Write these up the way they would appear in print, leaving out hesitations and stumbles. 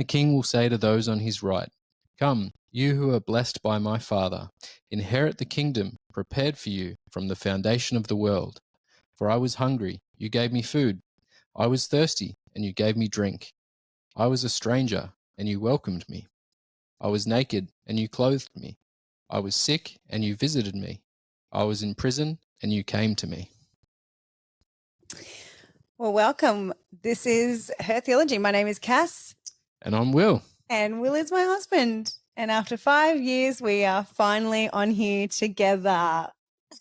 The king will say to those on his right, "Come, you who are blessed by my Father, inherit the kingdom prepared for you from the foundation of the world. For I was hungry, you gave me food. I was thirsty, and you gave me drink. I was a stranger, and you welcomed me. I was naked, and you clothed me. I was sick, and you visited me. I was in prison, and you came to me." Well, welcome. This is Her Theology. My name is Cass. And I'm Will. And Will is my husband. And after 5 years, we are finally on here together.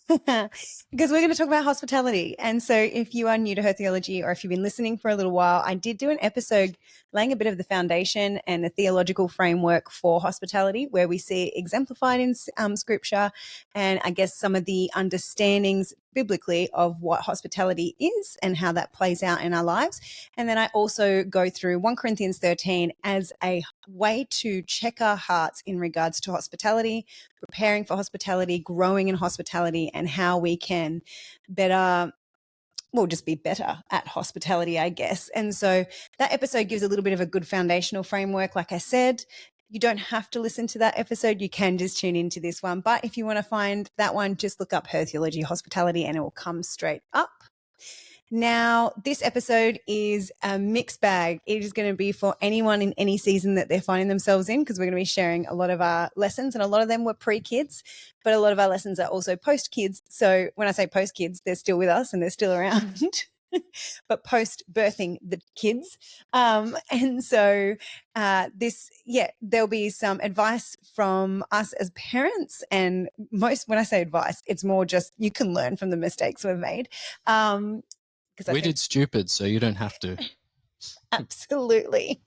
Because we're going to talk about hospitality. And so if you are new to Her Theology, or if you've been listening for a little while, I did do an episode laying a bit of the foundation and the theological framework for hospitality, where we see it exemplified in scripture, and I guess some of the understandings biblically of what hospitality is and how that plays out in our lives. And then I also go through 1 Corinthians 13 as a way to check our hearts in regards to hospitality, preparing for hospitality, growing in hospitality, and how we can better, well, just be better at hospitality, I guess. And so that episode gives a little bit of a good foundational framework. Like I said, you don't have to listen to that episode. You can just tune into this one. But if you want to find that one, just look up Her Theology Hospitality and it will come straight up. Now, this episode is a mixed bag. It is going to be for anyone in any season that they're finding themselves in, because we're going to be sharing a lot of our lessons, and a lot of them were pre-kids, but a lot of our lessons are also post-kids. So when I say post-kids, they're still with us and they're still around, but post-birthing the kids. And so there'll be some advice from us as parents, and when I say advice, it's more just you can learn from the mistakes we've made. We did stupid, so you don't have to. Absolutely.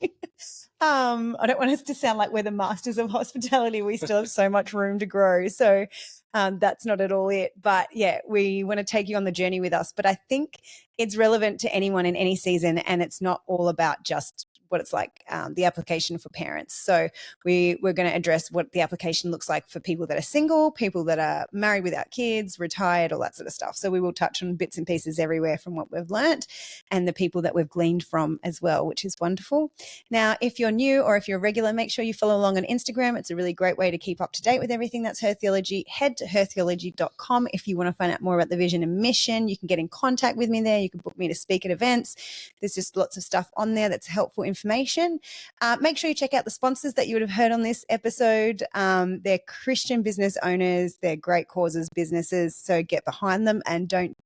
I don't want us to sound like we're the masters of hospitality. We still have so much room to grow. So that's not at all it. But yeah, we want to take you on the journey with us. But I think it's relevant to anyone in any season, and it's not all about just what it's like, the application for parents. So we're going to address what the application looks like for people that are single, people that are married without kids, retired, all that sort of stuff. So we will touch on bits and pieces everywhere from what we've learnt and the people that we've gleaned from as well, which is wonderful. Now, if you're new or if you're regular, make sure you follow along on Instagram. It's a really great way to keep up to date with everything that's Her Theology. Head to hertheology.com if you want to find out more about the vision and mission. You can get in contact with me there. You can book me to speak at events. There's just lots of stuff on there that's helpful information. Make sure you check out the sponsors that you would have heard on this episode. They're Christian business owners. They're great causes businesses. So get behind them and don't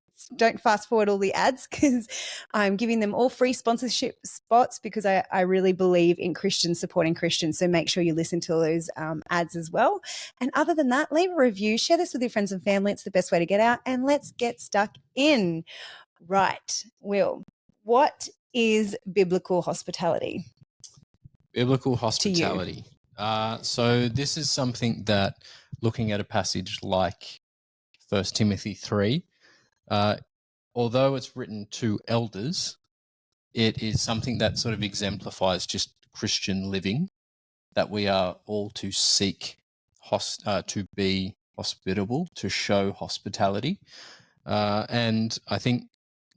fast forward all the ads, because I'm giving them all free sponsorship spots, because I really believe in Christians supporting Christians. So make sure you listen to those ads as well. And other than that, leave a review, share this with your friends and family. It's the best way to get out, and let's get stuck in. Right, Will, what is biblical hospitality? Biblical hospitality. So this is something that, looking at a passage like 1 Timothy 3, although it's written to elders, it is something that sort of exemplifies just Christian living, that we are all to seek to be hospitable, to show hospitality. And I think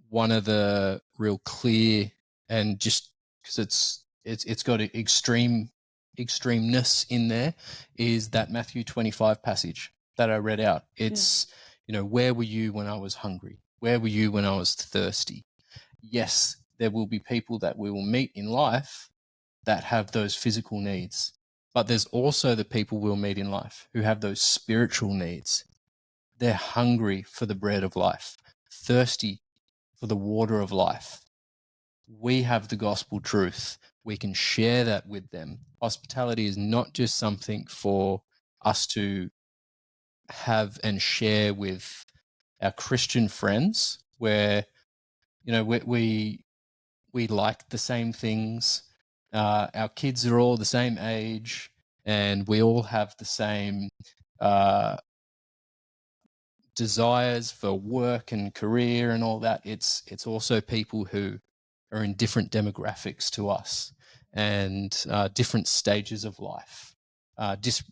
one of the real clear, and just because it's got an extremeness in there, is that Matthew 25 passage that I read out. It's, where were you when I was hungry? Where were you when I was thirsty? Yes, there will be people that we will meet in life that have those physical needs, but there's also the people we'll meet in life who have those spiritual needs. They're hungry for the bread of life, thirsty for the water of life. We have the gospel truth. We can share that with them. Hospitality is not just something for us to have and share with our Christian friends, where we like the same things. Our kids are all the same age, and we all have the same desires for work and career and all that. It's also people who are in different demographics to us, and different stages of life,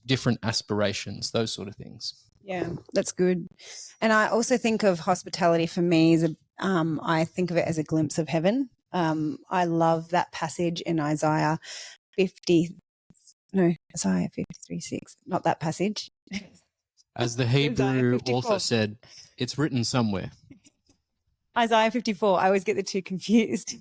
different aspirations, those sort of things. Yeah, that's good. And I also think of hospitality for me as I think of it as a glimpse of heaven. I love that passage in Isaiah Isaiah 53:6, not that passage. As the Isaiah Hebrew 54. author said, it's written somewhere. Isaiah 54. I always get the two confused.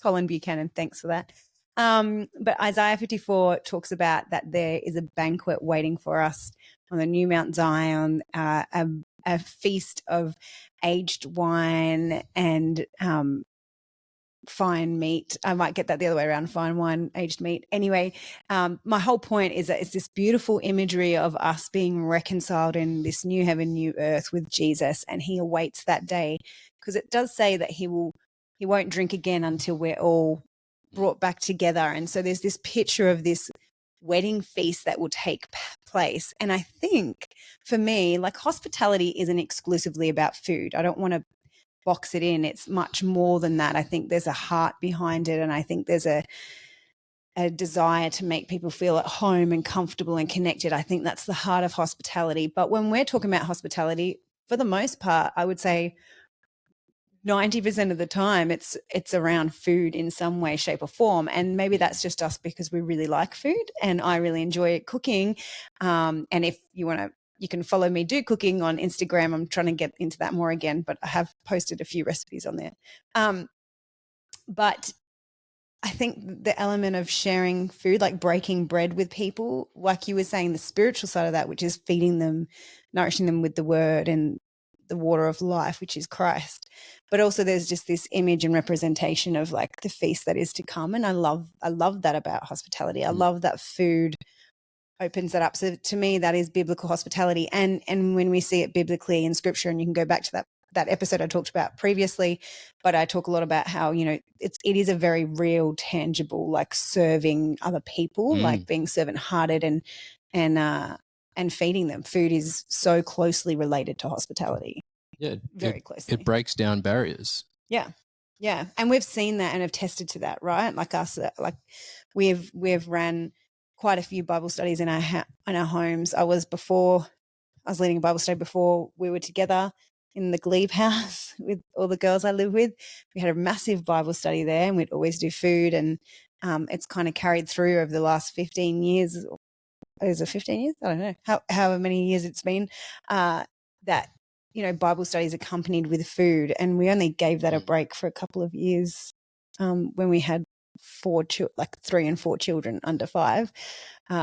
Colin Buchanan, thanks for that. But Isaiah 54 talks about that there is a banquet waiting for us on the new Mount Zion, a feast of aged wine and fine meat. I might get that the other way around, fine wine, aged meat. Anyway, my whole point is that it's this beautiful imagery of us being reconciled in this new heaven, new earth with Jesus, and he awaits that day, because it does say that he won't drink again until we're all brought back together. And so there's this picture of this wedding feast that will take place. And I think for me, like, hospitality isn't exclusively about food. I don't want to box it in. It's much more than that. I think there's a heart behind it, and I think there's a desire to make people feel at home and comfortable and connected. I think that's the heart of hospitality. But when we're talking about hospitality, for the most part, I would say 90% of the time it's around food in some way, shape or form. And maybe that's just us because we really like food and I really enjoy cooking. And if you want to, you can follow me do cooking on Instagram. I'm trying to get into that more again, but I have posted a few recipes on there. But I think the element of sharing food, like breaking bread with people, like you were saying, the spiritual side of that, which is feeding them, nourishing them with the word and the water of life, which is Christ. But also there's just this image and representation of like the feast that is to come. And I love that about hospitality. I love that food opens that up. So to me, that is biblical hospitality. And when we see it biblically in scripture, and you can go back to that episode I talked about previously, but I talk a lot about how, you know, it is a very real, tangible, like serving other people, like being servant hearted and feeding them. Food is so closely related to hospitality. Yeah. Very closely. It breaks down barriers. Yeah. Yeah. And we've seen that and have tested to that, right? Like us, like we've ran quite a few Bible studies in our homes. I was leading a Bible study before we were together in the Glebe house with all the girls I live with. We had a massive Bible study there, and we'd always do food, and it's kind of carried through over the last 15 years. Is it 15 years? I don't know. However many years it's been, that, you know, Bible studies accompanied with food. And we only gave that a break for a couple of years when we had 3 and 4 children under 5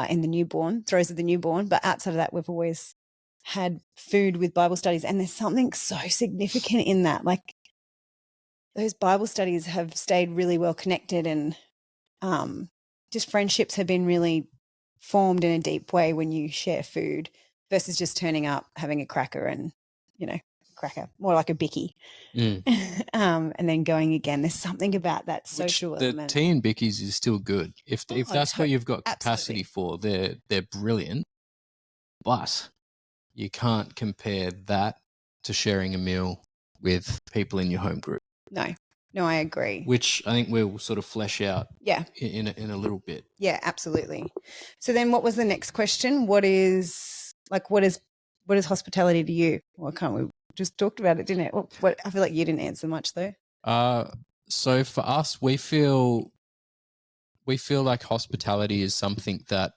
in the newborn, throes of the newborn. But outside of that, we've always had food with Bible studies. And there's something so significant in that. Like, those Bible studies have stayed really well connected, and just friendships have been really formed in a deep way when you share food versus just turning up, having a cracker and, you know, cracker, more like a bicky, and then going again. There's something about that social element. The tea and bickies is still good. If that's what you've got capacity for, they're brilliant. But you can't compare that to sharing a meal with people in your home group. No, I agree. Which I think we'll sort of flesh out in a little bit. Yeah, absolutely. So then what was the next question? What is hospitality to you? Well, can't we just talked about it, didn't it? What I feel like you didn't answer much though. So for us, we feel like hospitality is something that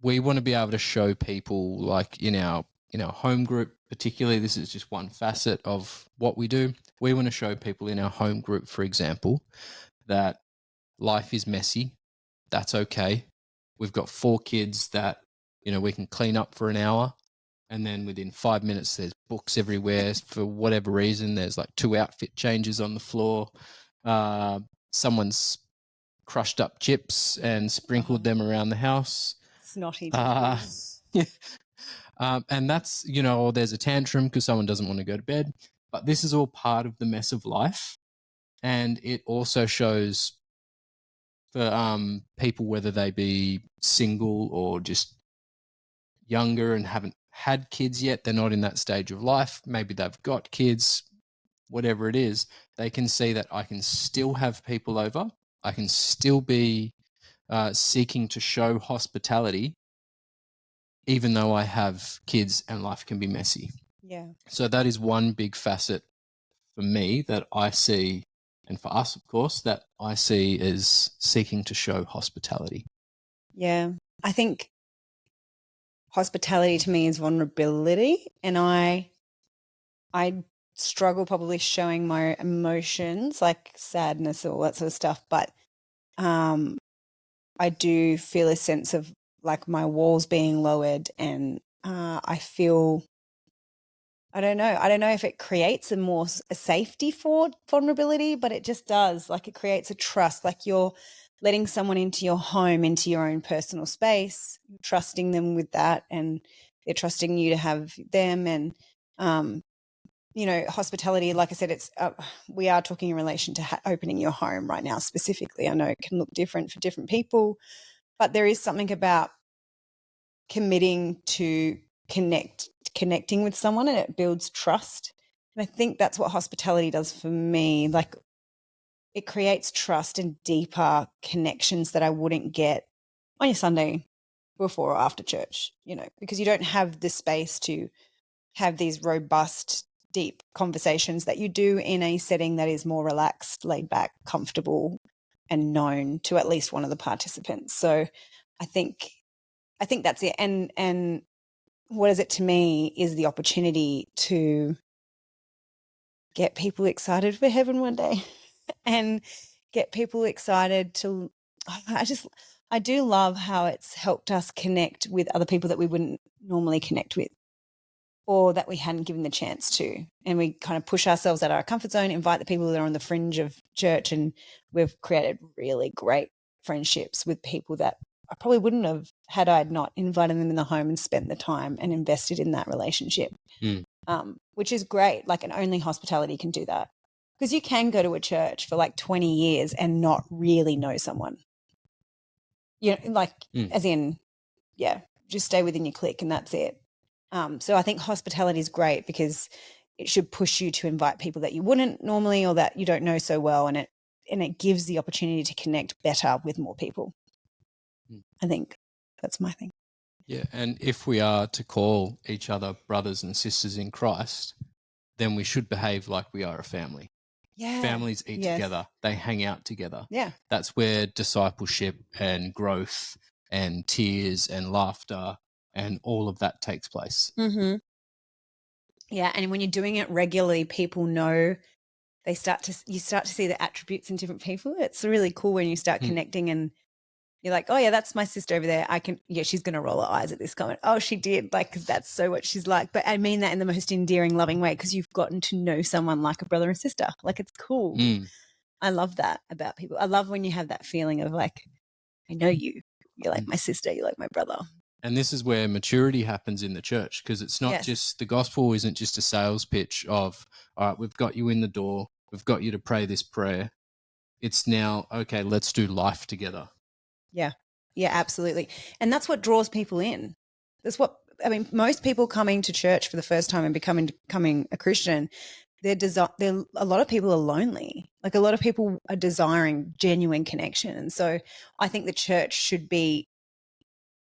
we want to be able to show people, like in our home group particularly. This is just one facet of what we do. We want to show people in our home group, for example, that life is messy. That's okay. We've got 4 kids that, you know, we can clean up for an hour, and then within 5 minutes there's books everywhere for whatever reason. There's like 2 outfit changes on the floor. Someone's crushed up chips and sprinkled them around the house. Snotty. And that's, you know, or there's a tantrum because someone doesn't want to go to bed. But this is all part of the mess of life. And it also shows for people, whether they be single or just younger and haven't had kids yet, they're not in that stage of life. Maybe they've got kids, whatever it is, they can see that I can still have people over. I can still be seeking to show hospitality, even though I have kids and life can be messy. Yeah. So that is one big facet for me that I see And for us, of course, that I see as seeking to show hospitality. Yeah. I think hospitality to me is vulnerability, and I struggle probably showing my emotions like sadness or all that sort of stuff, but I do feel a sense of like my walls being lowered, and I feel I don't know if it creates a safety for vulnerability, but it just does. Like it creates a trust. Like you're letting someone into your home, into your own personal space, trusting them with that, and they're trusting you to have them. And hospitality. Like I said, it's we are talking in relation to opening your home right now specifically. I know it can look different for different people, but there is something about committing to connecting with someone, and it builds trust. And I think that's what hospitality does for me. Like it creates trust and deeper connections that I wouldn't get on your Sunday before or after church, because you don't have the space to have these robust, deep conversations that you do in a setting that is more relaxed, laid back, comfortable, and known to at least one of the participants. So I think that's it. And what is it to me is the opportunity to get people excited for heaven one day and get people excited to I do love how it's helped us connect with other people that we wouldn't normally connect with or that we hadn't given the chance to. And we kind of push ourselves out of our comfort zone, invite the people that are on the fringe of church, and we've created really great friendships with people that I probably wouldn't have had I not invited them in the home and spent the time and invested in that relationship, which is great. Like, and only hospitality can do that, because you can go to a church for like 20 years and not really know someone. As in, just stay within your clique and that's it. So I think hospitality is great because it should push you to invite people that you wouldn't normally or that you don't know so well, and it gives the opportunity to connect better with more people. I think that's my thing. Yeah, and if we are to call each other brothers and sisters in Christ, then we should behave like we are a family. Yeah. Families eat together. They hang out together. Yeah. That's where discipleship and growth and tears and laughter and all of that takes place. Mm-hmm. Yeah, and when you're doing it regularly, people know. You start to see the attributes in different people. It's really cool when you start connecting and you're like, oh yeah, that's my sister over there. She's going to roll her eyes at this comment. Oh, she did, like, because that's so what she's like. But I mean that in the most endearing, loving way, because you've gotten to know someone like a brother and sister. Like, it's cool. I love that about people. I love when you have that feeling of like, I know you. You're like my sister. You're like my brother. And this is where maturity happens in the church, because it's not just, the gospel isn't just a sales pitch of, all right, we've got you in the door. We've got you to pray this prayer. It's now, okay, let's do life together. Yeah. Yeah, absolutely. And that's what draws people in. Most people coming to church for the first time and becoming a Christian, a lot of people are lonely. Like, a lot of people are desiring genuine connection. And so I think the church should be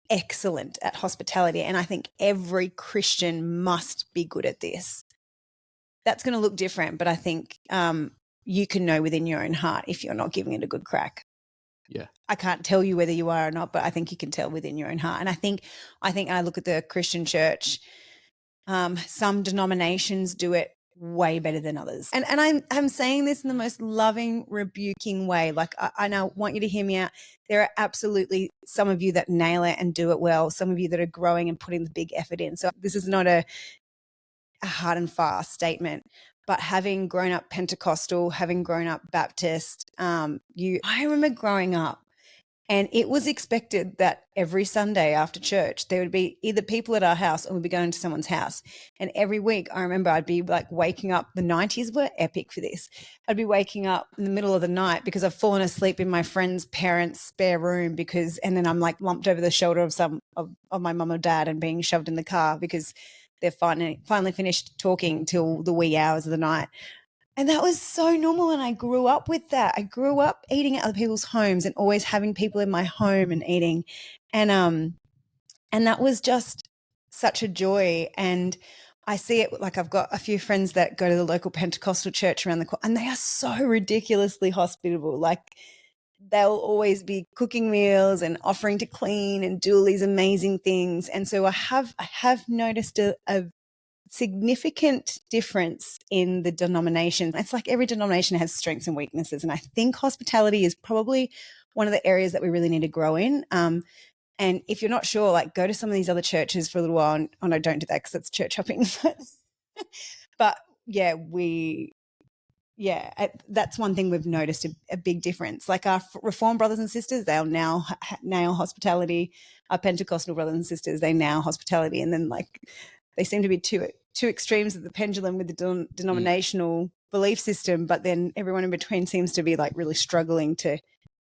excellent at hospitality. And I think every Christian must be good at this. That's going to look different, but I think you can know within your own heart if you're not giving it a good crack. Yeah. I can't tell you whether you are or not, but I think you can tell within your own heart. And I think I look at the Christian church, some denominations do it way better than others. And I'm saying this in the most loving, rebuking way. Like, I now want you to hear me out. There are absolutely some of you that nail it and do it well. Some of you that are growing and putting the big effort in. So this is not a hard and fast statement. But having grown up Pentecostal, having grown up Baptist, I remember growing up, and it was expected that every Sunday after church, there would be either people at our house or we'd be going to someone's house. And every week, I remember I'd be like waking up. The 90s were epic for this. I'd be waking up in the middle of the night because I've fallen asleep in my friend's parents' spare room and then I'm like lumped over the shoulder of my mum or dad and being shoved in the car because they're finally finished talking till the wee hours of the night. And that was so normal, and I grew up with that. I grew up eating at other people's homes and always having people in my home and eating. And that was just such a joy. And I see it, like I've got a few friends that go to the local Pentecostal church around the corner, and they are so ridiculously hospitable. Like they'll always be cooking meals and offering to clean and do all these amazing things. And so I have noticed a significant difference in the denomination. It's like every denomination has strengths and weaknesses. And I think hospitality is probably one of the areas that we really need to grow in. And if you're not sure, like go to some of these other churches for a little while. And, oh no, don't do that because it's church hopping. But yeah, that's one thing we've noticed a big difference. Like our Reformed brothers and sisters, they'll now nail hospitality. Our Pentecostal brothers and sisters, they nail hospitality. And then like they seem to be two extremes of the pendulum with the denominational belief system, but then everyone in between seems to be like really struggling to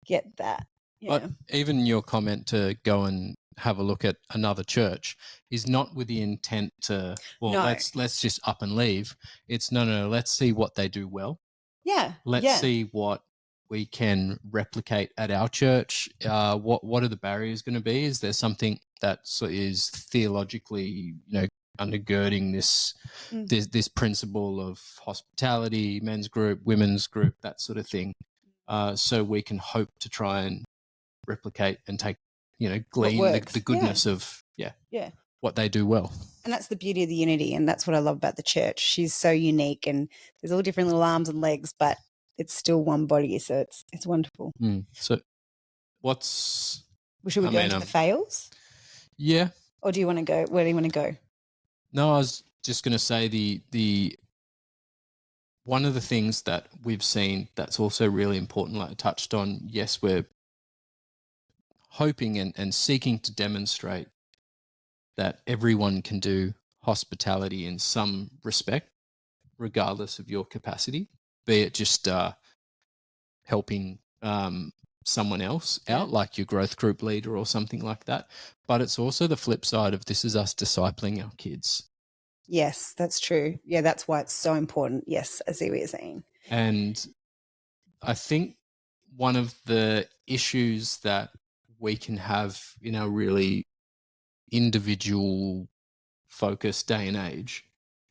get that. Yeah. But even your comment to go and have a look at another church is not with the intent to, well, No. let's just up and leave. It's no, let's see what they do well. Yeah. Let's see what we can replicate at our church. What are the barriers going to be? Is there something that is theologically, undergirding this principle of hospitality, men's group, women's group, that sort of thing, so we can hope to try and replicate and take, glean the goodness of what they do well. And that's the beauty of the unity, and that's what I love about the church. She's so unique, and there's all different little arms and legs, but it's still one body, so it's wonderful. So should we go into the fails? Yeah. Or do you want to go? Where do you want to go? No, I was just going to say the one of the things that we've seen that's also really important, like I touched on, yes, we're hoping and seeking to demonstrate that everyone can do hospitality in some respect, regardless of your capacity, be it just helping someone else out, like your growth group leader or something like that. But it's also the flip side of this is us discipling our kids. Yes, that's true. Yeah, that's why it's so important. Yes, I see what you're saying. And I think one of the issues that we can have in our really individual focused day and age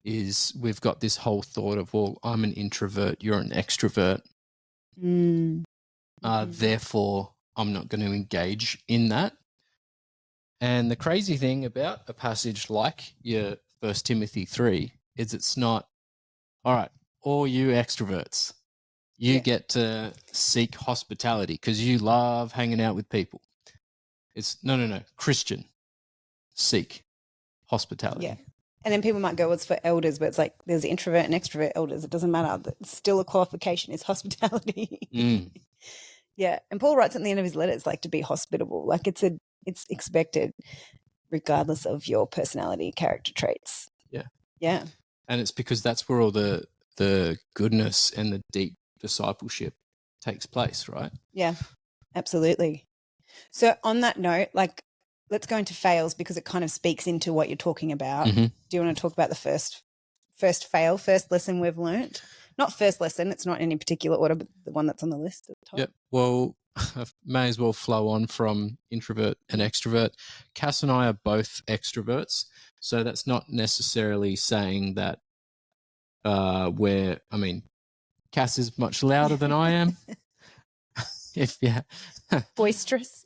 is we've got this whole thought of, well, I'm an introvert, you're an extrovert. Therefore, I'm not going to engage in that. And the crazy thing about a passage like your 1 Timothy 3 is it's not, all right, all you extroverts, you get to seek hospitality because you love hanging out with people. It's no, Christian, seek hospitality. Yeah. And then people might go, well, it's for elders, but it's like there's introvert and extrovert elders. It doesn't matter. It's still a qualification is hospitality. Yeah. And Paul writes at the end of his letters, like to be hospitable. Like it's expected regardless of your personality, character traits. Yeah. Yeah. And it's because that's where all the goodness and the deep discipleship takes place, right? Yeah, absolutely. So on that note, like let's go into fails because it kind of speaks into what you're talking about. Do you want to talk about the first fail, first lesson we've learned? Not first lesson, it's not in any particular order, but the one that's on the list at the top. Yep. Well, I may as well flow on from introvert and extrovert. Cass and I are both extroverts, so that's not necessarily saying that Cass is much louder than I am. Boisterous.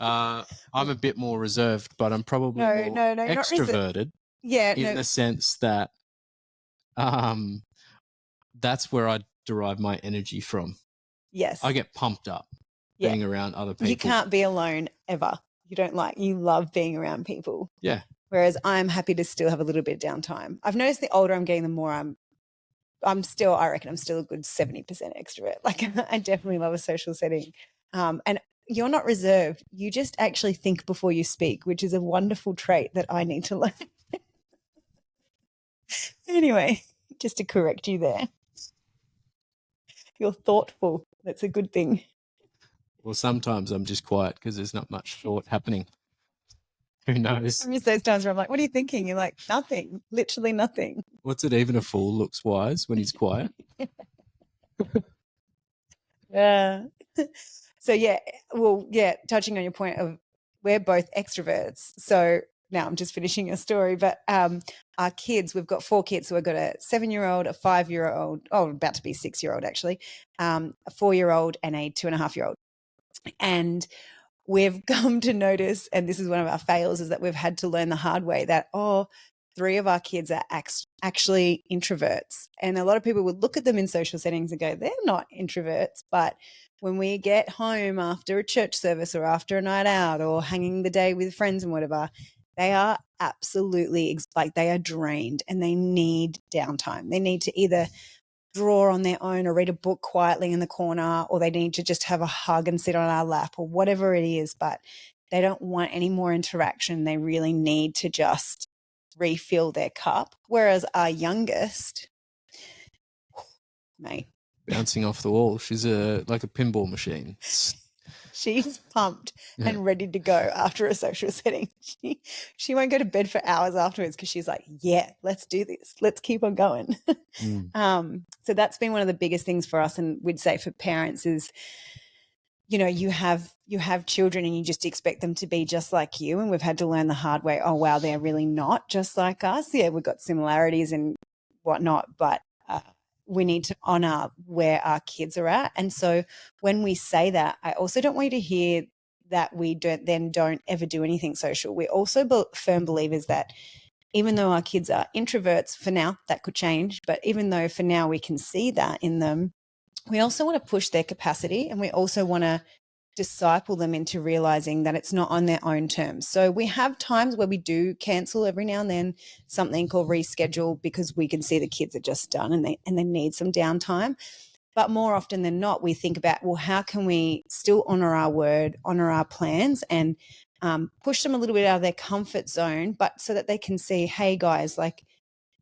I'm a bit more reserved, but I'm probably more extroverted. In the sense that that's where I derive my energy from. Yes. I get pumped up being around other people. You can't be alone ever. You love being around people. Yeah. Whereas I'm happy to still have a little bit of downtime. I've noticed the older I'm getting, the more I reckon I'm still a good 70% extrovert. Like I definitely love a social setting. And you're not reserved. You just actually think before you speak, which is a wonderful trait that I need to learn. Anyway, just to correct you there. You're thoughtful. That's a good thing. Well, sometimes I'm just quiet because there's not much thought happening. Who knows? There's those times where I'm like, what are you thinking? You're like, nothing, literally nothing. What's it, even a fool looks wise when he's quiet? Yeah. So, touching on your point of we're both extroverts. So now I'm just finishing a story, but our kids, we've got 4 kids. So we've got a 7-year-old, a 5-year-old, about to be 6-year-old actually, a 4-year-old and a 2.5-year-old. And we've come to notice, and this is one of our fails, is that we've had to learn the hard way that, 3 of our kids are actually introverts. And a lot of people would look at them in social settings and go, they're not introverts. But when we get home after a church service or after a night out or hanging the day with friends and whatever, they are absolutely they are drained and they need downtime. They need to either draw on their own or read a book quietly in the corner, or they need to just have a hug and sit on our lap or whatever it is, but they don't want any more interaction. They really need to just refill their cup. Whereas our youngest, mate, bouncing off the wall. She's like a pinball machine. She's pumped and ready to go after a social setting. She won't go to bed for hours afterwards because she's like, yeah, let's do this. Let's keep on going. So that's been one of the biggest things for us. And we'd say for parents is, you have children and you just expect them to be just like you. And we've had to learn the hard way. Oh, wow, they're really not just like us. Yeah, we've got similarities and whatnot, but we need to honor where our kids are at. And so when we say that, I also don't want you to hear that we don't ever do anything social. We're also firm believers that even though our kids are introverts for now, that could change, but even though for now we can see that in them, we also want to push their capacity, and we also want to disciple them into realizing that it's not on their own terms. So we have times where we do cancel every now and then something or reschedule because we can see the kids are just done and they need some downtime. But more often than not, we think about, well, how can we still honor our word, honor our plans, and push them a little bit out of their comfort zone, but so that they can see, hey guys, like,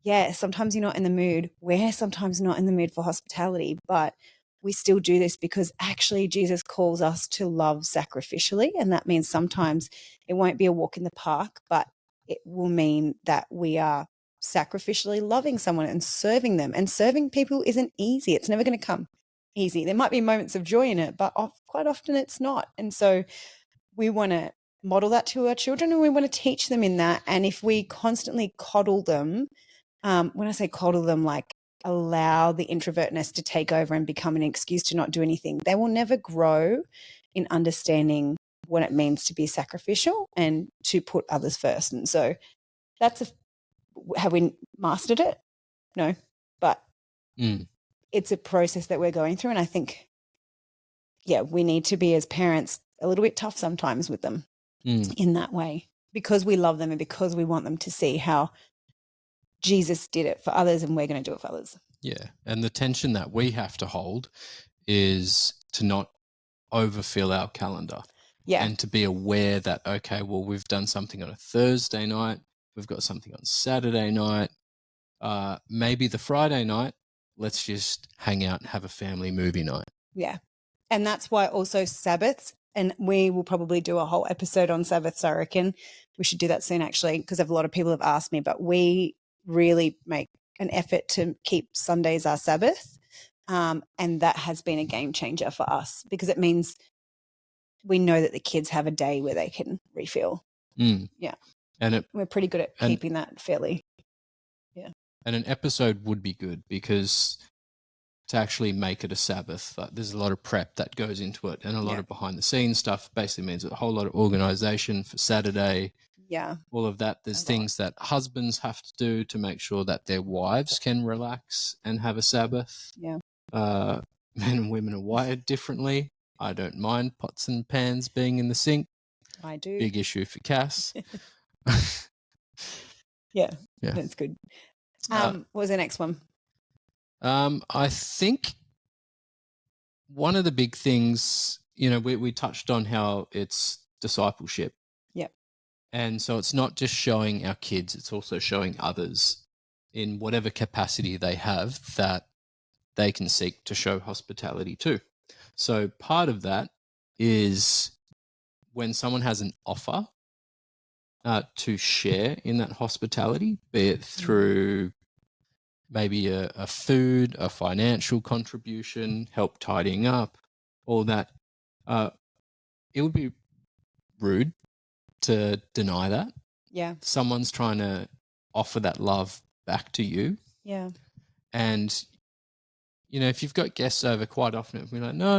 yeah, sometimes you're not in the mood. We're sometimes not in the mood for hospitality, but we still do this because actually Jesus calls us to love sacrificially. And that means sometimes it won't be a walk in the park, but it will mean that we are sacrificially loving someone and serving them. And serving people isn't easy. It's never going to come easy. There might be moments of joy in it, but quite often it's not. And so we want to model that to our children and we want to teach them in that. And if we constantly coddle them, when I say coddle them, like allow the introvertness to take over and become an excuse to not do anything, they will never grow in understanding what it means to be sacrificial and to put others first. And so have we mastered it? No, but it's a process that we're going through. And I think, we need to be as parents a little bit tough sometimes with them in that way, because we love them and because we want them to see how Jesus did it for others and we're going to do it for others. Yeah. And the tension that we have to hold is to not overfill our calendar. Yeah. And to be aware that, okay, well, we've done something on a Thursday night. We've got something on Saturday night. Maybe the Friday night, let's just hang out and have a family movie night. Yeah. And that's why also Sabbaths, and we will probably do a whole episode on Sabbaths, I reckon. We should do that soon, actually, because a lot of people have asked me, but we really make an effort to keep Sundays our Sabbath. And that has been a game changer for us because it means we know that the kids have a day where they can refill. Yeah. And we're pretty good at keeping that fairly. Yeah. And an episode would be good because to actually make it a Sabbath, there's a lot of prep that goes into it and a lot of behind the scenes stuff. Basically means a whole lot of organization for Saturday. Yeah. All of that. There's things that husbands have to do to make sure that their wives can relax and have a Sabbath. Yeah. Men and women are wired differently. I don't mind pots and pans being in the sink. I do. Big issue for Cass. Yeah. That's good. What was the next one? I think one of the big things, we touched on how it's discipleship. Yeah. And so it's not just showing our kids, it's also showing others in whatever capacity they have that they can seek to show hospitality to. So part of that is when someone has an offer to share in that hospitality, be it through maybe a food, a financial contribution, help tidying up, all that. It would be rude to deny that. Yeah. Someone's trying to offer that love back to you. Yeah. And, you know, if you've got guests over, quite often it'll be like, no,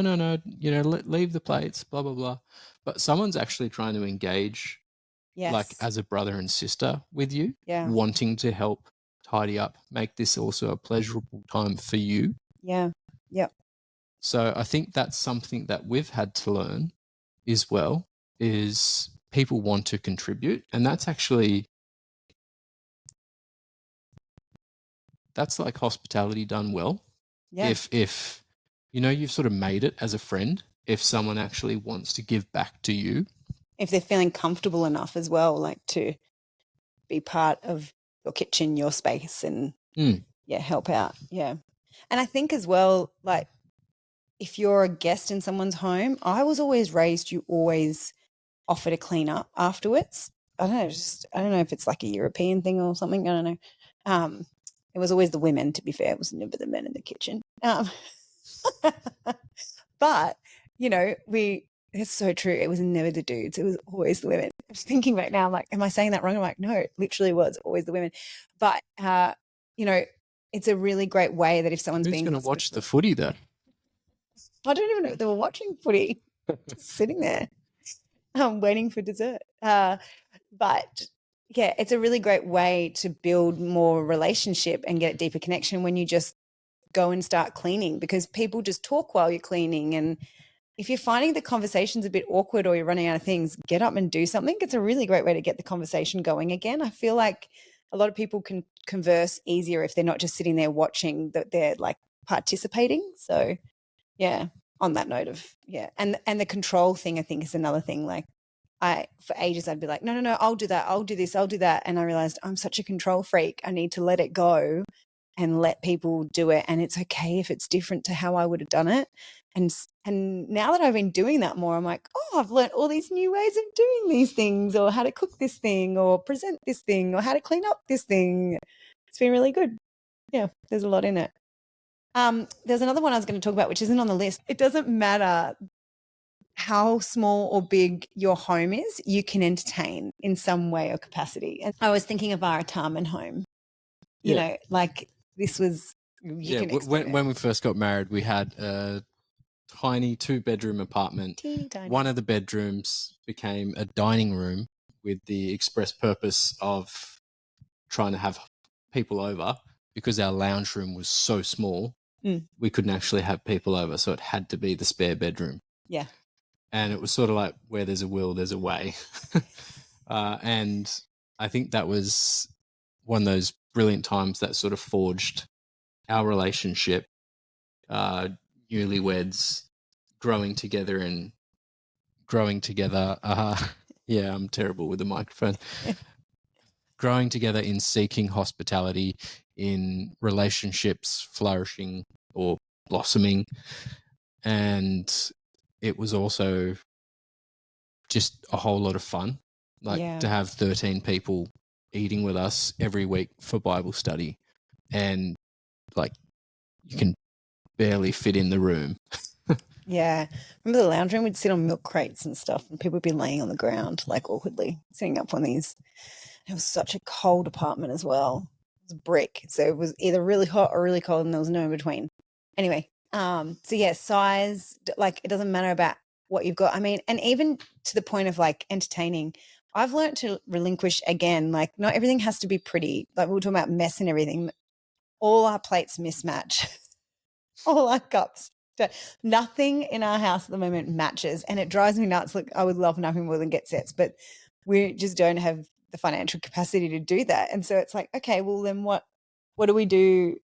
you know, leave the plates, blah, blah, blah. But someone's actually trying to engage, like Yes. as a brother and sister with you, Yeah. wanting to help tidy up, make this also a pleasurable time for you. Yeah. Yep. So I think that's something that we've had to learn as well, is people want to contribute. And that's like hospitality done well. Yeah. If you know, you've sort of made it as a friend, if someone actually wants to give back to you. If they're feeling comfortable enough as well, like to be part of your kitchen, your space, and help out. Yeah. And I think as well, like if you're a guest in someone's home, I was always raised you always offer to clean up afterwards. I don't know, I don't know if it's like a European thing or something. I don't know. It was always the women, to be fair. It was never the men in the kitchen. But, you know, it's so true. It was never the dudes. It was always the women. I was thinking back now, I'm like, am I saying that wrong? I'm like, no, it literally was always the women. But, you know, it's a really great way that if someone's Who's going to watch the footy though? I don't even know if they were watching footy, just sitting there waiting for dessert. But yeah, it's a really great way to build more relationship and get a deeper connection when you just go and start cleaning, because people just talk while you're cleaning. And if you're finding the conversation's a bit awkward or you're running out of things, get up and do something. It's a really great way to get the conversation going again. I feel like a lot of people can converse easier if they're not just sitting there watching, that they're like participating. So yeah, on that note of, yeah. And the control thing, I think, is another thing. Like for ages, I'd be like, no, I'll do that. I'll do this. I'll do that. And I realized I'm such a control freak. I need to let it go and let people do it. And it's okay if it's different to how I would have done it. And now that I've been doing that more, I'm like, oh, I've learned all these new ways of doing these things, or how to cook this thing, or present this thing, or how to clean up this thing. It's been really good. Yeah, there's a lot in it. There's another one I was going to talk about, which isn't on the list. It doesn't matter how small or big your home is, you can entertain in some way or capacity. And I was thinking of our retirement home. You know, like this was. When we first got married, we had a tiny 2-bedroom apartment. Teeny tiny. One of the bedrooms became a dining room with the express purpose of trying to have people over, because our lounge room was so small. We couldn't actually have people over, so it had to be the spare bedroom. Yeah. And it was sort of like, where there's a will, there's a way. And I think that was one of those brilliant times that sort of forged our relationship, newlyweds growing together. Yeah, I'm terrible with the microphone. Growing together in seeking hospitality, in relationships flourishing or blossoming. And it was also just a whole lot of fun, like to have 13 people eating with us every week for Bible study, and like you can barely fit in the room. Yeah. Remember the lounge room? We'd sit on milk crates and stuff, and people would be laying on the ground, like awkwardly sitting up on these. It was such a cold apartment as well. It was brick. So it was either really hot or really cold, and there was no in between. Anyway, so yeah, size, like it doesn't matter about what you've got. I mean, and even to the point of like entertaining, I've learned to relinquish again. Like not everything has to be pretty. Like we were talking about mess and everything. All our plates mismatch. All our cups. Nothing in our house at the moment matches, and it drives me nuts. Look, I would love nothing more than get sets, but we just don't have the financial capacity to do that. And so it's like, okay, well then what do we do?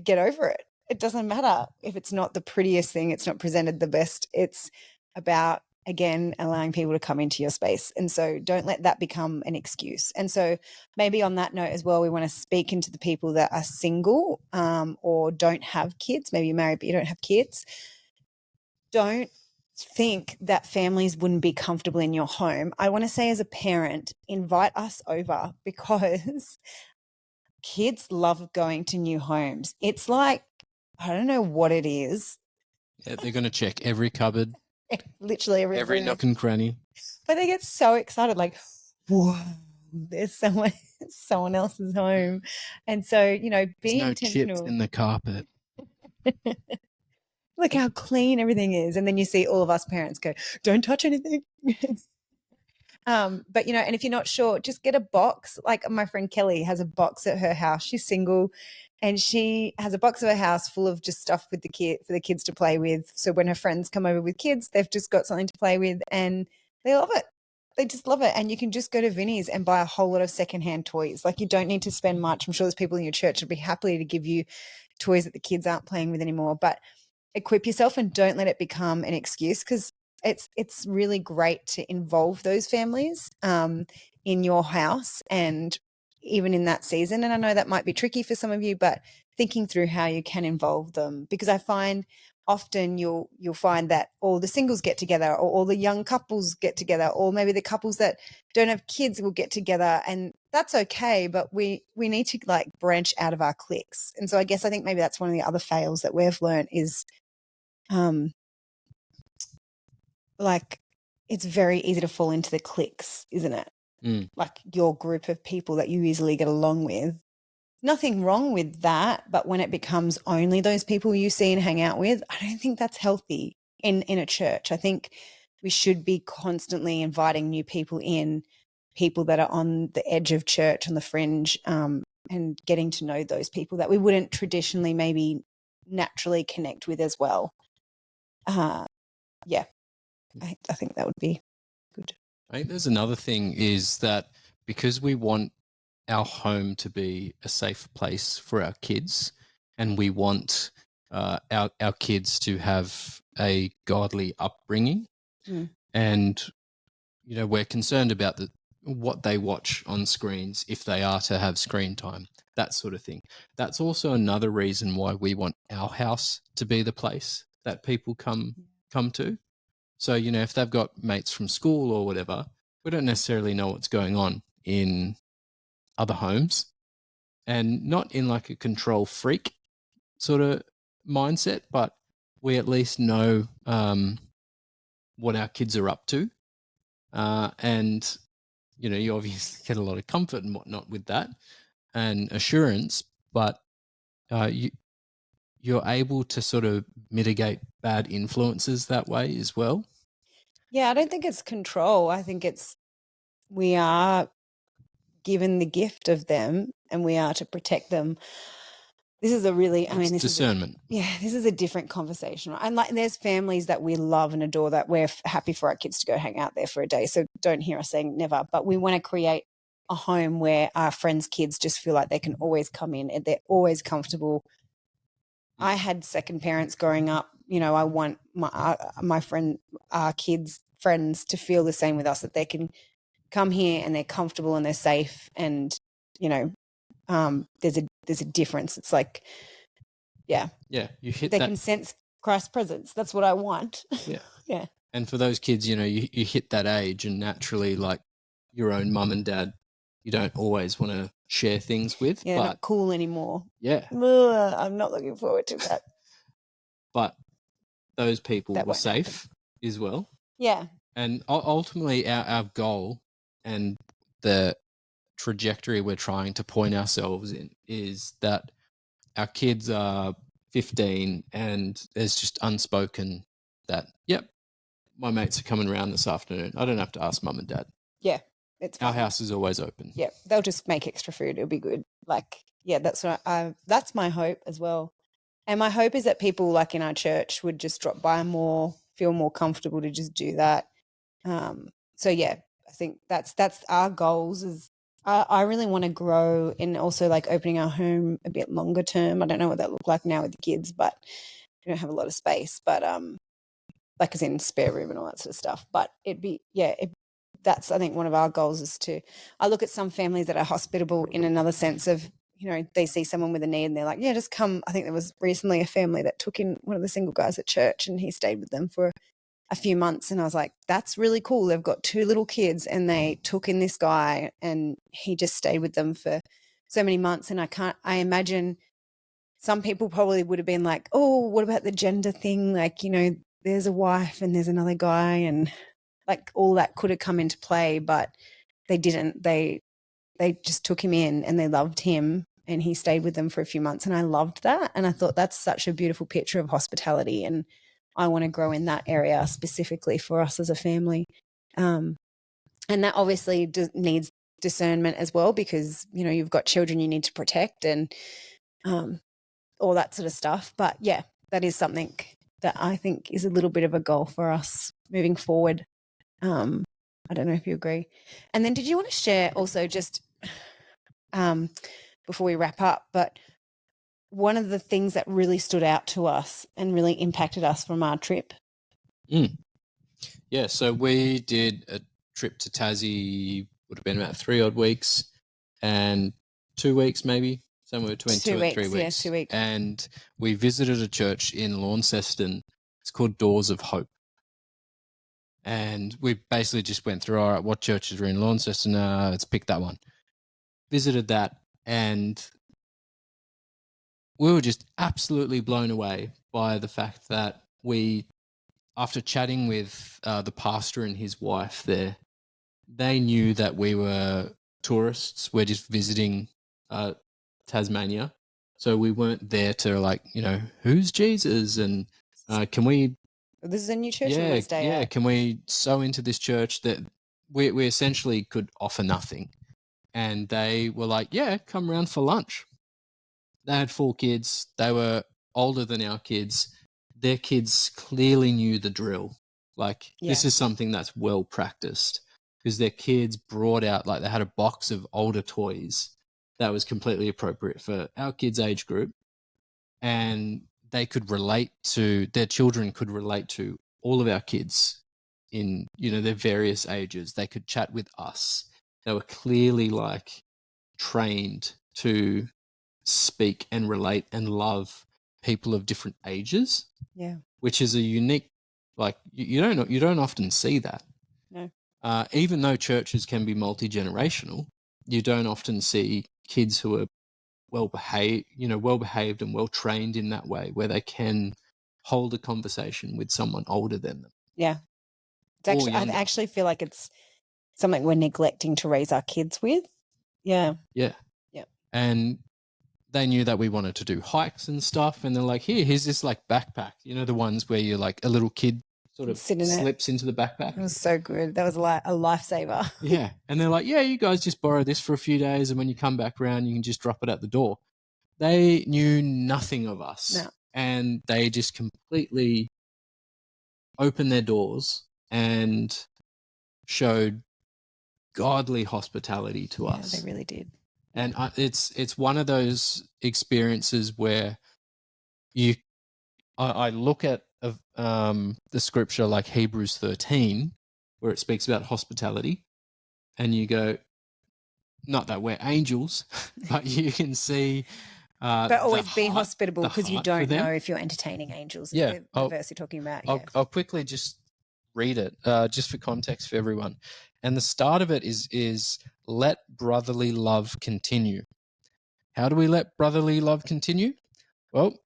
Get over it. It doesn't matter if it's not the prettiest thing, it's not presented the best. It's about, again, allowing people to come into your space. And so don't let that become an excuse. And so maybe on that note as well, we want to speak into the people that are single or don't have kids. Maybe you're married but you don't have kids. Don't think that families wouldn't be comfortable in your home. I want to say, as a parent, invite us over, because kids love going to new homes. It's like, I don't know what it is. Yeah, they're going to check every cupboard. Literally every nook and cranny. But they get so excited, like, whoa, there's someone. someone else's home. And so, you know, be There's no chips intentional. in the carpet. Look how clean everything is. And then you see all of us parents go, don't touch anything. But, you know, and if you're not sure, just get a box. Like my friend Kelly has a box at her house. She's single and she has a box of her house full of just stuff with for the kids to play with. So when her friends come over with kids, they've just got something to play with and they love it. They just love it. And you can just go to Vinnie's and buy a whole lot of secondhand toys. Like you don't need to spend much. I'm sure there's people in your church who'd be happy to give you toys that the kids aren't playing with anymore. But equip yourself and don't let it become an excuse, because it's really great to involve those families in your house and even in that season. And I know that might be tricky for some of you, but thinking through how you can involve them, because I find often you'll find that all the singles get together, or all the young couples get together, or maybe the couples that don't have kids will get together, and that's okay, but we need to like branch out of our cliques. And so I guess I think maybe that's one of the other fails that we've learned is like it's very easy to fall into the cliques, isn't it? Like your group of people that you easily get along with. Nothing wrong with that, but when it becomes only those people you see and hang out with, I don't think that's healthy in a church. I think we should be constantly inviting new people in, people that are on the edge of church, on the fringe, and getting to know those people that we wouldn't traditionally maybe naturally connect with as well. Yeah, I think that would be good. I think there's another thing is that because we want our home to be a safe place for our kids, and we want our kids to have a godly upbringing, and you know we're concerned about what they watch on screens if they are to have screen time, that sort of thing. That's also another reason why we want our house to be the place that people come to. So, you know, if they've got mates from school or whatever, we don't necessarily know what's going on in other homes, and not in like a control freak sort of mindset, but we at least know what our kids are up to. And, you know, you obviously get a lot of comfort and whatnot with that and assurance, but you're able to sort of mitigate bad influences that way as well. Yeah, I don't think it's control. I think we are given the gift of them and we are to protect them. This is a really, this discernment. This is a different conversation. And like, there's families that we love and adore that we're happy for our kids to go hang out there for a day. So don't hear us saying never, but we want to create a home where our friends' kids just feel like they can always come in and they're always comfortable. I had second parents growing up. You know, I want my friend, our kids' friends to feel the same with us, that they can come here and they're comfortable and they're safe. And, you know, there's a difference. It's like, you hit they can sense Christ's presence. That's what I want. Yeah. And for those kids, you know, you hit that age and naturally, like your own mum and dad, you don't always want to share things with. Yeah, not cool anymore. Yeah. Ugh, I'm not looking forward to that. But those people were safe as well. Yeah. And ultimately our goal and the trajectory we're trying to point ourselves in is that our kids are 15 and there's just unspoken that, yep, my mates are coming around this afternoon. I don't have to ask mum and dad. Yeah, it's fine. Our house is always open. Yeah, they'll just make extra food. It'll be good. Like, yeah, that's my hope as well. And my hope is that people like in our church would just drop by more, feel more comfortable to just do that. So yeah, I think that's our goals. Is I really want to grow and also like opening our home a bit longer term. I don't know what that look like now with the kids, but we don't have a lot of space. But like as in spare room and all that sort of stuff. But that's I think one of our goals is I look at some families that are hospitable in another sense of, you know, they see someone with a need and they're like, yeah, just come. I think there was recently a family that took in one of the single guys at church and he stayed with them for a few months. And I was like, that's really cool. They've got 2 little kids and they took in this guy and he just stayed with them for so many months. And I imagine some people probably would have been like, oh, what about the gender thing? Like, you know, there's a wife and there's another guy and like all that could have come into play, but they didn't. They they just took him in and they loved him, and he stayed with them for a few months, and I loved that. And I thought that's such a beautiful picture of hospitality, and I want to grow in that area specifically for us as a family. And that obviously needs discernment as well, because, you know, you've got children you need to protect and all that sort of stuff. But yeah, that is something that I think is a little bit of a goal for us moving forward. I don't know if you agree. And then did you want to share also, just before we wrap up, but one of the things that really stood out to us and really impacted us from our trip? Yeah, so we did a trip to Tassie, would have been about 3 odd weeks, and 2 weeks maybe, somewhere between 2 and 3 weeks. Yeah, 2 weeks. And we visited a church in Launceston. It's called Doors of Hope. And we basically just went through, all right, what churches are in Launceston? Let's pick that one. Visited that, and we were just absolutely blown away by the fact that we, after chatting with the pastor and his wife there, they knew that we were tourists. We're just visiting Tasmania. So we weren't there to, like, you know, who's Jesus? And can we... This is a new church we want to stay at. Can we sow into this church? That we essentially could offer nothing. And they were like, yeah, come round for lunch. They had 4 kids. They were older than our kids. Their kids clearly knew the drill. Like, this is something that's well practiced, because their kids brought out, like, they had a box of older toys that was completely appropriate for our kids' age group. And they could relate to, their children could relate to all of our kids in, you know, their various ages. They could chat with us. They were clearly, like, trained to speak and relate and love people of different ages. Yeah. Which is a unique, like, you don't often see that. No. Even though churches can be multi-generational, you don't often see kids who are well behaved and well trained in that way, where they can hold a conversation with someone older than them. Yeah. It's actually, I actually feel like it's something we're neglecting to raise our kids with. Yeah. Yeah. Yeah. And they knew that we wanted to do hikes and stuff, and they're like, here's this, like, backpack, you know, the ones where you're like a little kid sort of slips into the backpack. It was so good. That was like a lifesaver. Yeah. And they're like, yeah, you guys just borrow this for a few days, and when you come back around, you can just drop it at the door. They knew nothing of us. No. And they just completely opened their doors and showed godly hospitality to us. Yeah, they really did. And it's one of those experiences where I look at the scripture like Hebrews 13, where it speaks about hospitality, and you go, not that we're angels, but you can see... but always be hospitable, because you don't know if you're entertaining angels. Yeah. The verse you're talking about. I'll quickly just read it, just for context for everyone. And the start of it is let brotherly love continue. How do we let brotherly love continue? Well,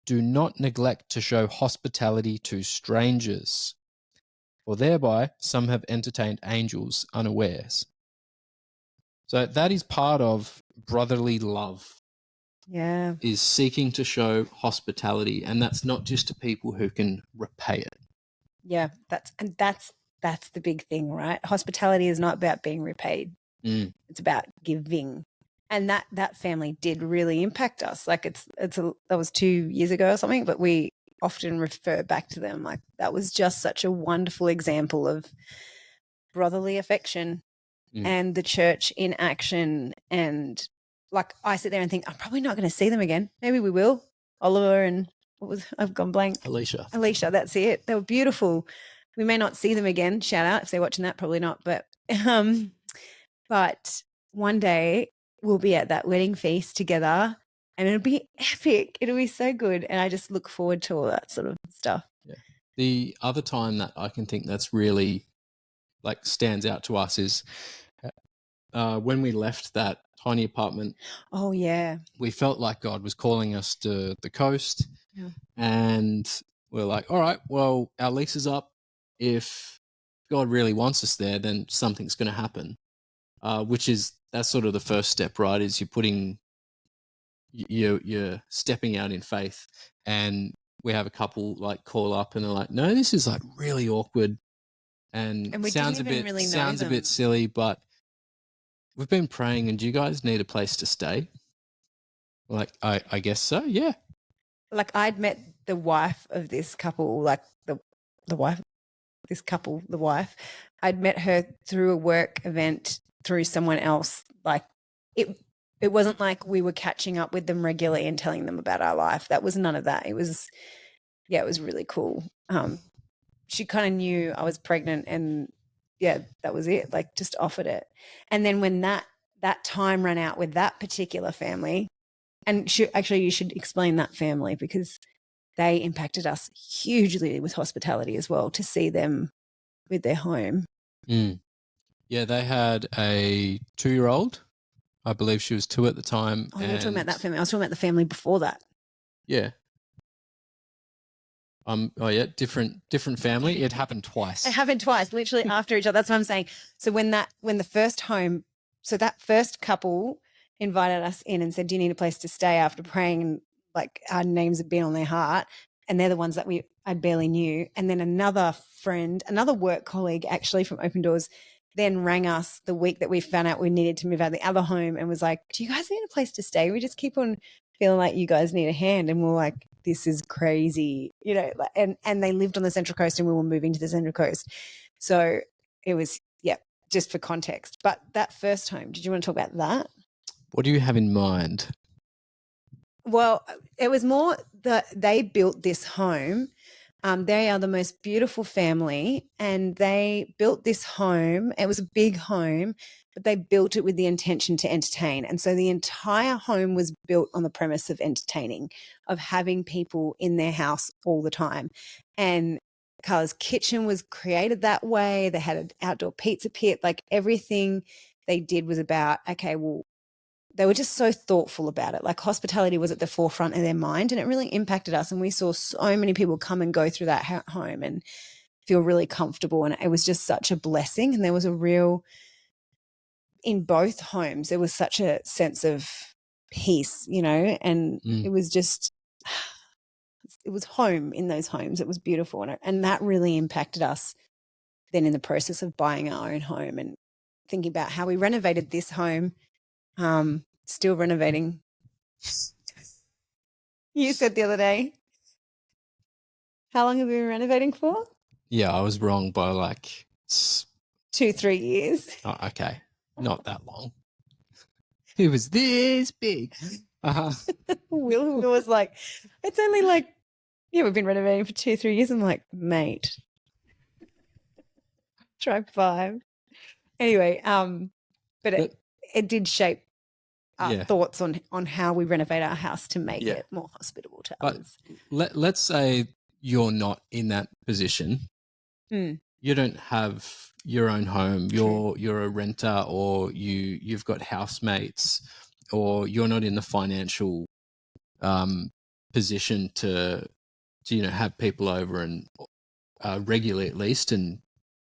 do not neglect to show hospitality to strangers, for thereby some have entertained angels unawares. So that is part of brotherly love. Yeah. Is seeking to show hospitality, and that's not just to people who can repay it. Yeah, that's the big thing, right? Hospitality is not about being repaid. It's about giving. And that family did really impact us. Like that was 2 years ago or something, but we often refer back to them. Like, that was just such a wonderful example of brotherly affection and the church in action. And like, I sit there and think, I'm probably not going to see them again. Maybe we will. Oliver and I've gone blank. Alicia, that's it. They were beautiful. We may not see them again. Shout out if they're watching that, probably not. But one day we'll be at that wedding feast together, and it'll be epic. It'll be so good. And I just look forward to all that sort of stuff. Yeah. The other time that I can think that's really, like, stands out to us is when we left that tiny apartment. Oh, yeah. We felt like God was calling us to the coast. Yeah. And we're like, all right, well, our lease is up. If God really wants us there, then something's going to happen, which is that's sort of the first step, right? Is you're stepping out in faith. And we have a couple like call up and they're like, no, this is like really awkward and we sounds didn't even really know a them. bit silly, but we've been praying, and do you guys need a place to stay? Like, I guess so, yeah. Like, I'd met the wife of this couple, like the wife of this couple, the wife. I'd met her through a work event through someone else. Like, it wasn't like we were catching up with them regularly and telling them about our life. That was none of that. It was really cool. She kind of knew I was pregnant, and yeah, that was it. Like, just offered it. And then when that time ran out with that particular family, and you should explain that family, because they impacted us hugely with hospitality as well, to see them with their home. Yeah, they had a 2-year-old. I believe she was 2 at the time. Oh, you're talking about that family. I was talking about the family before that. Yeah. Oh yeah, different family. It happened twice. It happened twice, literally after each other. That's what I'm saying. So when the first home, so that first couple invited us in and said, "Do you need a place to stay?" After praying, and like our names had been on their heart, and they're the ones that I barely knew. And then another friend, another work colleague, actually from Open Doors, then rang us the week that we found out we needed to move out of the other home, and was like, "Do you guys need a place to stay? We just keep on feeling like you guys need a hand." And we're like, "This is crazy," you know. And they lived on the Central Coast, and we were moving to the Central Coast, so it was, yeah, just for context. But that first home, did you want to talk about that? What do you have in mind? Well, it was more that they built this home. They are the most beautiful family, and they built this home. It was a big home, but they built it with the intention to entertain. And so the entire home was built on the premise of entertaining, of having people in their house all the time. And Carla's kitchen was created that way. They had an outdoor pizza pit. Like, everything they did was about, okay, well, they were just so thoughtful about it. Like, hospitality was at the forefront of their mind, and it really impacted us. And we saw so many people come and go through that home and feel really comfortable. And it was just such a blessing. And there was a real, in both homes, there was such a sense of peace, you know, and it was just, it was home in those homes. It was beautiful. And that really impacted us then in the process of buying our own home, and thinking about how we renovated this home. Still renovating. You said the other day, how long have we been renovating for? Yeah, I was wrong by like 2-3 years. Oh, okay, not that long. It was this big. Will was like, it's only like, yeah, we've been renovating for 2-3 years. I'm like, mate, try 5. Anyway, but it did shape our thoughts on how we renovate our house to make it more hospitable to others. Let's say you're not in that position. You don't have your own home. You're a renter, or you've got housemates, or you're not in the financial position to have people over and regularly, at least, and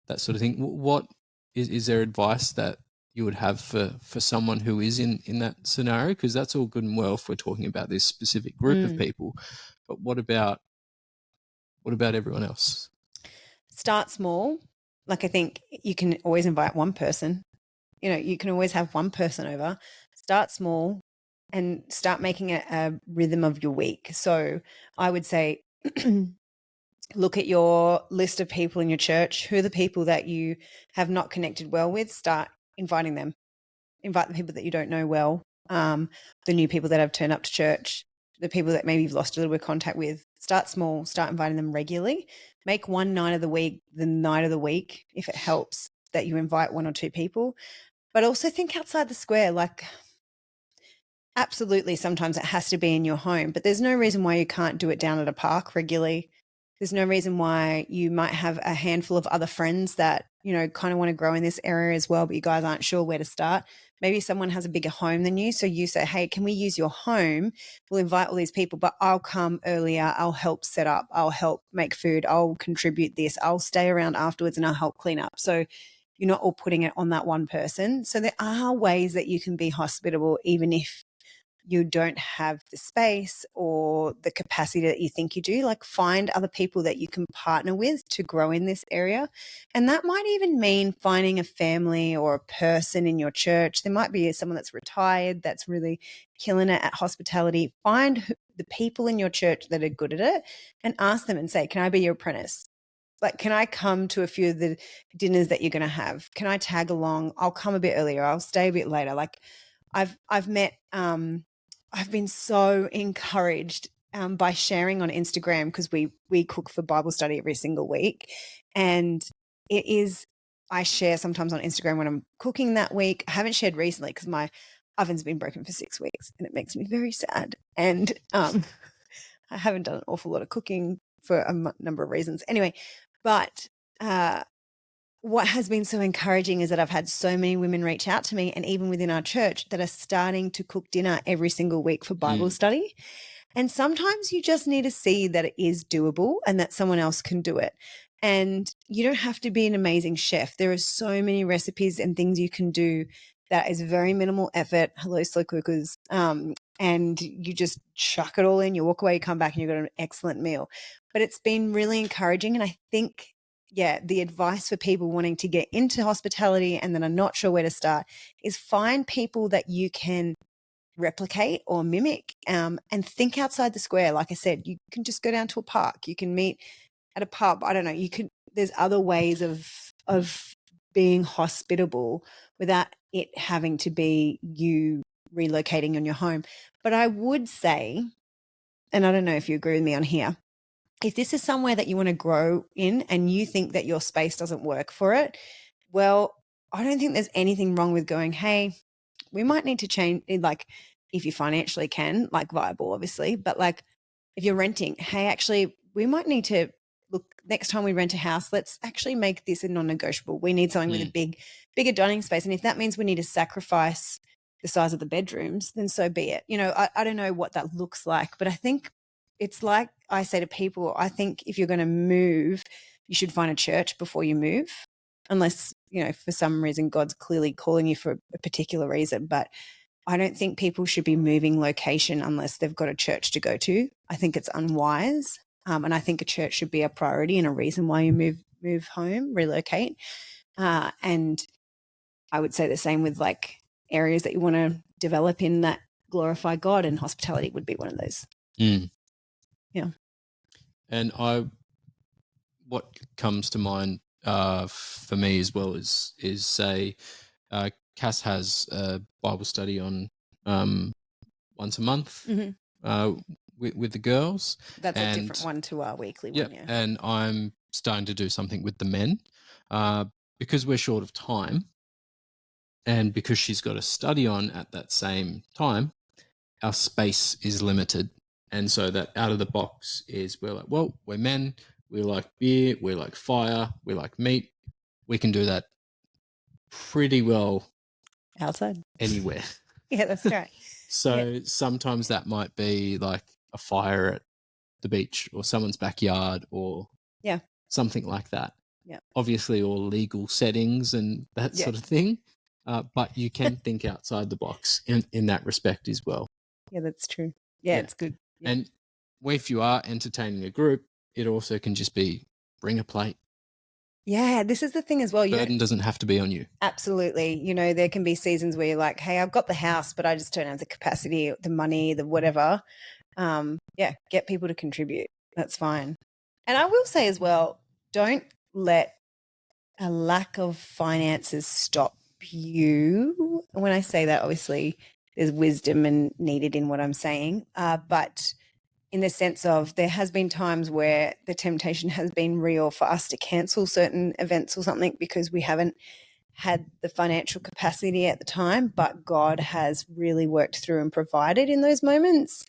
that sort of thing. What is there advice that you would have for someone who is in that scenario? Because that's all good and well if we're talking about this specific group of people, but what about everyone else? Start small. Like, I think you can always invite one person. You know, you can always have one person over. Start small and start making it a rhythm of your week. So I would say, look at your list of people in your church. Who are the people that you have not connected well with? Start inviting them. Invite the people that you don't know well, the new people that have turned up to church, the people that maybe you've lost a little bit of contact with. Start small, start inviting them regularly. Make one night of the week the night of the week, if it helps, that you invite 1 or 2 people. But also think outside the square. Like, absolutely, sometimes it has to be in your home, but there's no reason why you can't do it down at a park regularly. There's no reason why you might have a handful of other friends that, you know, kind of want to grow in this area as well, but you guys aren't sure where to start. Maybe someone has a bigger home than you. So you say, hey, can we use your home? We'll invite all these people, but I'll come earlier. I'll help set up. I'll help make food. I'll contribute this. I'll stay around afterwards and I'll help clean up. So you're not all putting it on that one person. So there are ways that you can be hospitable even if you don't have the space or the capacity that you think you do. Like, find other people that you can partner with to grow in this area. And that might even mean finding a family or a person in your church. There might be someone that's retired that's really killing it at hospitality. Find the people in your church that are good at it and ask them and say, can I be your apprentice? Like, can I come to a few of the dinners that you're going to have? Can I tag along? I'll come a bit earlier. I'll stay a bit later. Like, I've met, I've been so encouraged by sharing on Instagram, because we cook for Bible study every single week. And it is, I share sometimes on Instagram when I'm cooking that week. I haven't shared recently because my oven's been broken for 6 weeks and it makes me very sad. And I haven't done an awful lot of cooking for a number of reasons. Anyway, but what has been so encouraging is that I've had so many women reach out to me, and even within our church, that are starting to cook dinner every single week for Bible study. And sometimes you just need to see that it is doable and that someone else can do it. And you don't have to be an amazing chef. There are so many recipes and things you can do that is very minimal effort. Hello, slow cookers. And you just chuck it all in, you walk away, you come back, and you've got an excellent meal. But it's been really encouraging. And I think, the advice for people wanting to get into hospitality and then are not sure where to start is find people that you can replicate or mimic, and think outside the square. Like I said, you can just go down to a park. You can meet at a pub. I don't know. There's other ways of being hospitable without it having to be you relocating on your home. But I would say, and I don't know if you agree with me on here, if this is somewhere that you want to grow in and you think that your space doesn't work for it, well, I don't think there's anything wrong with going, hey, we might need to change, like, if you financially can, like viable, obviously, but like if you're renting, hey, actually, we might need to look next time we rent a house, let's actually make this a non-negotiable. We need something with a bigger dining space. And if that means we need to sacrifice the size of the bedrooms, then so be it. I don't know what that looks like, but I think it's like I say to people, I think if you're going to move, you should find a church before you move, unless, for some reason God's clearly calling you for a particular reason. But I don't think people should be moving location unless they've got a church to go to. I think it's unwise. And I think a church should be a priority and a reason why you move home, relocate. And I would say the same with like areas that you want to develop in that glorify God, and hospitality would be one of those. Yeah. And what comes to mind for me as well is say, Cass has a Bible study on once a month with the girls. That's a different one to our weekly one. Yeah. And I'm starting to do something with the men because we're short of time, and because she's got a study on at that same time, our space is limited. And so that out of the box is, we're like, well, we're men, we like beer, we like fire, we like meat. We can do that pretty well outside, anywhere. Yeah, that's right. So sometimes that might be like a fire at the beach or someone's backyard or something like that. Yeah. Obviously all legal settings and that sort of thing. But you can think outside the box in that respect as well. Yeah, that's true. Yeah, it's good. Yeah. And if you are entertaining a group, it also can just be bring a plate. Yeah, this is the thing as well. Burden doesn't have to be on you. Absolutely. There can be seasons where you're like, hey, I've got the house, but I just don't have the capacity, the money, the whatever. Get people to contribute. That's fine. And I will say as well, don't let a lack of finances stop you. When I say that, obviously there's wisdom and needed in what I'm saying. But in the sense of, there has been times where the temptation has been real for us to cancel certain events or something because we haven't had the financial capacity at the time, but God has really worked through and provided in those moments.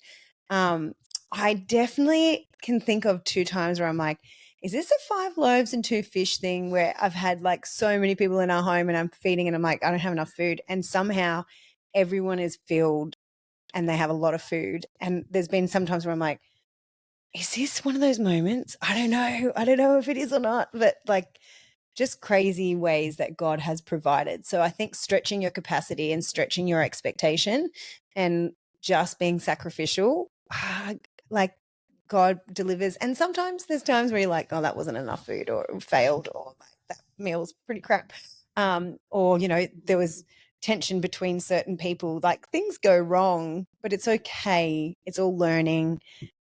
I definitely can think of 2 times where I'm like, is this a 5 loaves and 2 fish thing, where I've had like so many people in our home and I'm feeding and I'm like, I don't have enough food. And somehow everyone is filled and they have a lot of food. And there's been some times where I'm like, is this one of those moments? I don't know if it is or not, but like just crazy ways that God has provided. So I think stretching your capacity and stretching your expectation and just being sacrificial, like God delivers. And sometimes there's times where you're like, oh, that wasn't enough food, or it failed, or like, that meal's pretty crap. Or, there was tension between certain people. Like, things go wrong, but it's okay. It's all learning.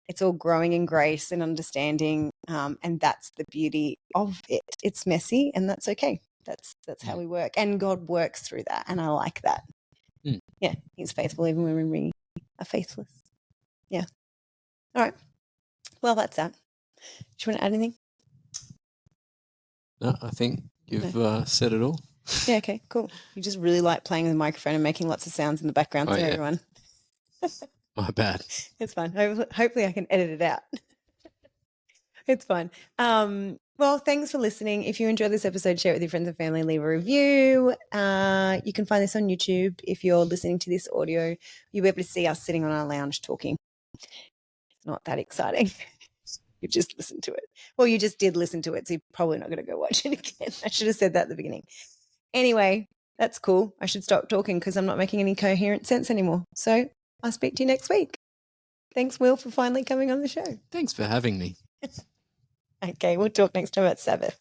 It's all growing in grace and understanding. And that's the beauty of it. It's messy, and that's okay. That's how we work. And God works through that. And I like that. Yeah. He's faithful even when we are faithless. Yeah. All right. Well, that's that. Do you want to add anything? No, I think you've said it all. Yeah, okay, cool. You just really like playing with the microphone and making lots of sounds in the background to everyone. My bad. It's fine. Hopefully I can edit it out. It's fine. Well, thanks for listening. If you enjoyed this episode, share it with your friends and family, leave a review. You can find this on YouTube. If you're listening to this audio, you'll be able to see us sitting on our lounge talking. It's not that exciting. You just listened to it. Well, you just did listen to it, so you're probably not going to go watch it again. I should have said that at the beginning. Anyway, that's cool. I should stop talking because I'm not making any coherent sense anymore. So I'll speak to you next week. Thanks, Will, for finally coming on the show. Thanks for having me. Okay, we'll talk next time about Sabbath.